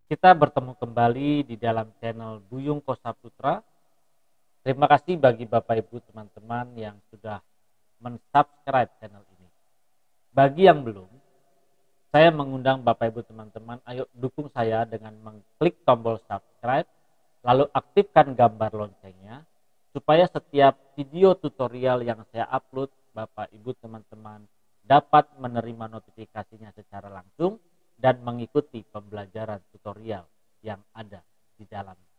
Kita bertemu kembali di dalam channel Buyung Kosa Putra. Terima kasih bagi Bapak Ibu teman-teman yang sudah mensubscribe channel ini. Bagi yang belum, saya mengundang Bapak Ibu teman-teman, ayo dukung saya dengan mengklik tombol subscribe, lalu aktifkan gambar loncengnya, supaya setiap video tutorial yang saya upload, Bapak Ibu teman-teman dapat menerima notifikasinya secara langsung dan mengikuti pembelajaran tutorial yang ada di dalamnya.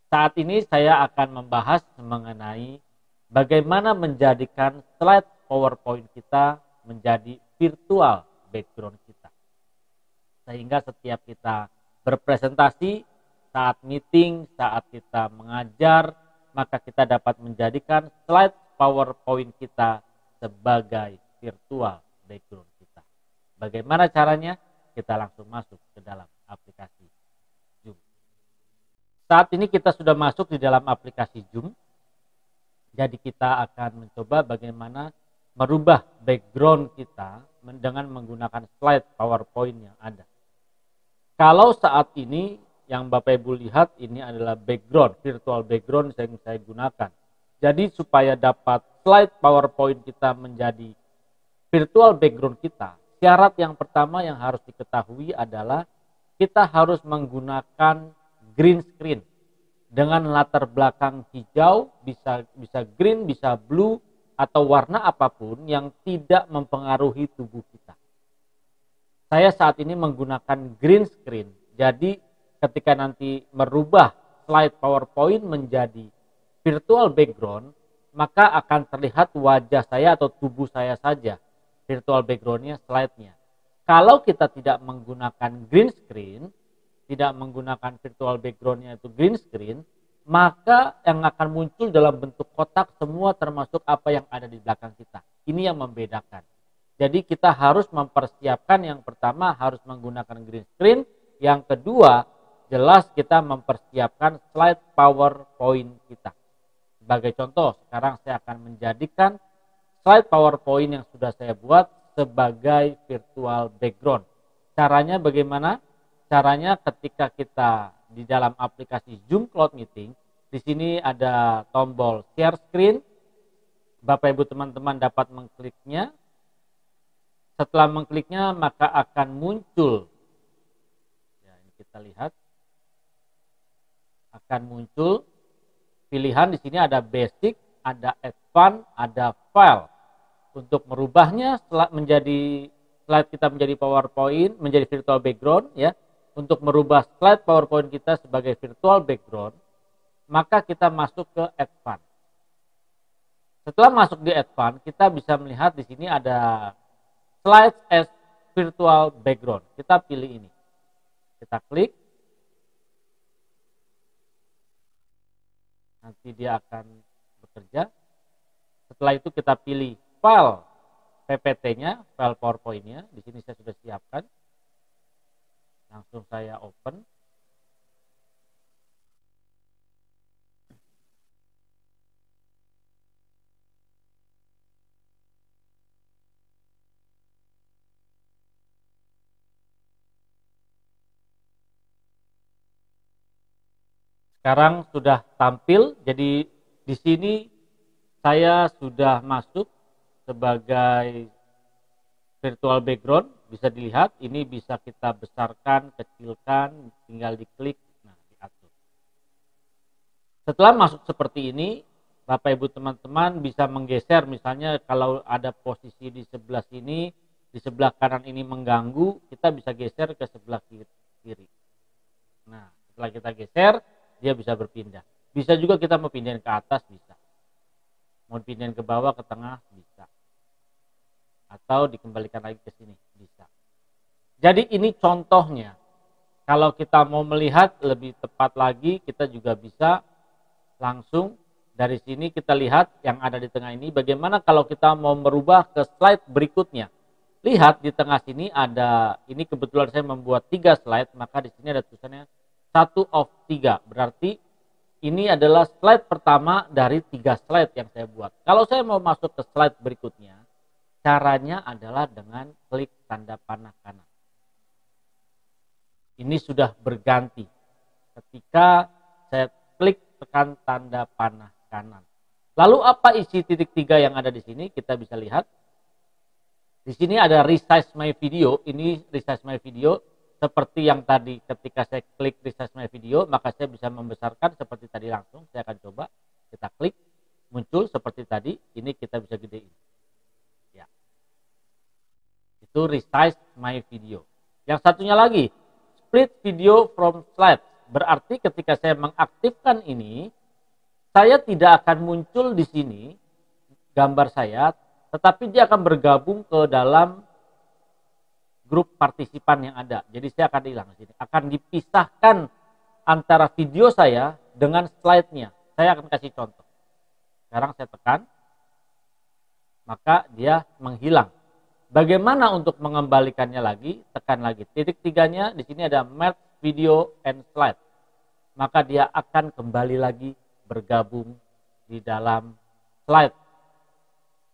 Saat ini saya akan membahas mengenai bagaimana menjadikan slide PowerPoint kita menjadi virtual background kita. Sehingga setiap kita berpresentasi, saat meeting, saat kita mengajar, maka kita dapat menjadikan slide PowerPoint kita sebagai virtual background kita. Bagaimana caranya? Kita langsung masuk ke dalam aplikasi Zoom. Saat ini kita sudah masuk di dalam aplikasi Zoom. Jadi kita akan mencoba bagaimana merubah background kita dengan menggunakan slide PowerPoint yang ada. Kalau saat ini yang Bapak Ibu lihat ini adalah background, virtual background yang saya gunakan. Jadi supaya dapat slide PowerPoint kita menjadi virtual background kita, syarat yang pertama yang harus diketahui adalah kita harus menggunakan green screen dengan latar belakang hijau, bisa green, bisa blue, atau warna apapun yang tidak mempengaruhi tubuh kita. Saya saat ini menggunakan green screen, jadi ketika nanti merubah slide PowerPoint menjadi virtual background, maka akan terlihat wajah saya atau tubuh saya saja. Virtual backgroundnya, slide-nya. Kalau kita tidak menggunakan green screen, tidak menggunakan virtual backgroundnya itu green screen, maka yang akan muncul dalam bentuk kotak semua termasuk apa yang ada di belakang kita. Ini yang membedakan. Jadi kita harus mempersiapkan, yang pertama harus menggunakan green screen, yang kedua jelas kita mempersiapkan slide PowerPoint kita. Sebagai contoh, sekarang saya akan menjadikan slide PowerPoint yang sudah saya buat sebagai virtual background. Caranya bagaimana? Caranya ketika kita di dalam aplikasi Zoom Cloud Meeting, di sini ada tombol share screen. Bapak Ibu teman-teman dapat mengkliknya. Setelah mengkliknya maka akan muncul, ya, ini kita lihat, akan muncul pilihan di sini ada basic, ada advanced, ada file. Untuk merubahnya menjadi slide kita menjadi PowerPoint, menjadi virtual background, ya. Untuk merubah slide PowerPoint kita sebagai virtual background, maka kita masuk ke advanced. Setelah masuk di advanced, kita bisa melihat di sini ada slide as virtual background. Kita pilih ini. Kita klik. Nanti dia akan bekerja. Setelah itu kita pilih file PPT-nya, file PowerPoint-nya. Di sini saya sudah siapkan. Langsung saya open. Sekarang sudah tampil. Jadi di sini saya sudah masuk sebagai virtual background. Bisa dilihat, ini bisa kita besarkan, kecilkan, tinggal diklik, nah diatur. Setelah masuk seperti ini, Bapak Ibu teman-teman bisa menggeser, misalnya kalau ada posisi di sebelah sini, di sebelah kanan ini mengganggu, kita bisa geser ke sebelah kiri. Nah, setelah kita geser, dia bisa berpindah. Bisa juga kita mau pindahin ke atas, bisa. Mau pindahin ke bawah, ke tengah, bisa. Atau dikembalikan lagi ke sini, bisa. Jadi ini contohnya. Kalau kita mau melihat lebih tepat lagi, kita juga bisa langsung dari sini kita lihat yang ada di tengah ini. Bagaimana kalau kita mau merubah ke slide berikutnya? Lihat di tengah sini ada, ini kebetulan saya membuat 3 slide, maka di sini ada tulisannya 1 of 3. Berarti ini adalah slide pertama dari 3 slide yang saya buat. Kalau saya mau masuk ke slide berikutnya, caranya adalah dengan klik tanda panah kanan. Ini sudah berganti ketika saya klik tekan tanda panah kanan. Lalu apa isi titik 3 yang ada di sini? Kita bisa lihat. Di sini ada resize my video. Ini resize my video seperti yang tadi ketika saya klik resize my video, maka saya bisa membesarkan seperti tadi langsung. Saya akan coba. Kita klik, muncul seperti tadi. Ini kita bisa gedein. Ya. Itu resize my video. Yang satunya lagi, split video from slides. Berarti ketika saya mengaktifkan ini, saya tidak akan muncul di sini gambar saya, tetapi dia akan bergabung ke dalam grup partisipan yang ada. Jadi saya akan hilang di sini. Akan dipisahkan antara video saya dengan slide-nya. Saya akan kasih contoh. Sekarang saya tekan, maka dia menghilang. Bagaimana untuk mengembalikannya lagi? Tekan lagi. Titik 3-nya di sini ada merge video and slide. Maka dia akan kembali lagi bergabung di dalam slide.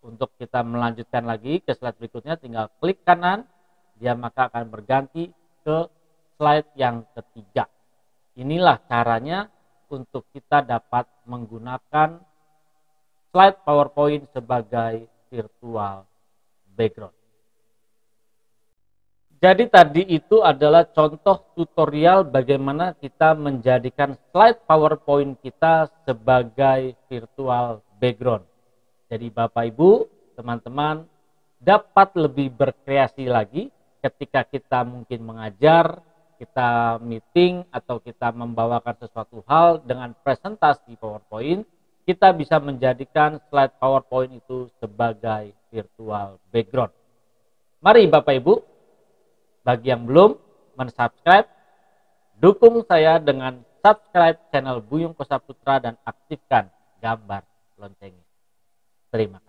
Untuk kita melanjutkan lagi ke slide berikutnya, tinggal klik kanan, dia maka akan berganti ke slide yang ketiga. Inilah caranya untuk kita dapat menggunakan slide PowerPoint sebagai virtual background. Jadi tadi itu adalah contoh tutorial bagaimana kita menjadikan slide PowerPoint kita sebagai virtual background. Jadi Bapak Ibu, teman-teman dapat lebih berkreasi lagi ketika kita mungkin mengajar, kita meeting, atau kita membawakan sesuatu hal dengan presentasi PowerPoint, kita bisa menjadikan slide PowerPoint itu sebagai virtual background. Mari Bapak Ibu, bagi yang belum mensubscribe, dukung saya dengan subscribe channel Buyung Kosaputra dan aktifkan gambar loncengnya. Terima kasih.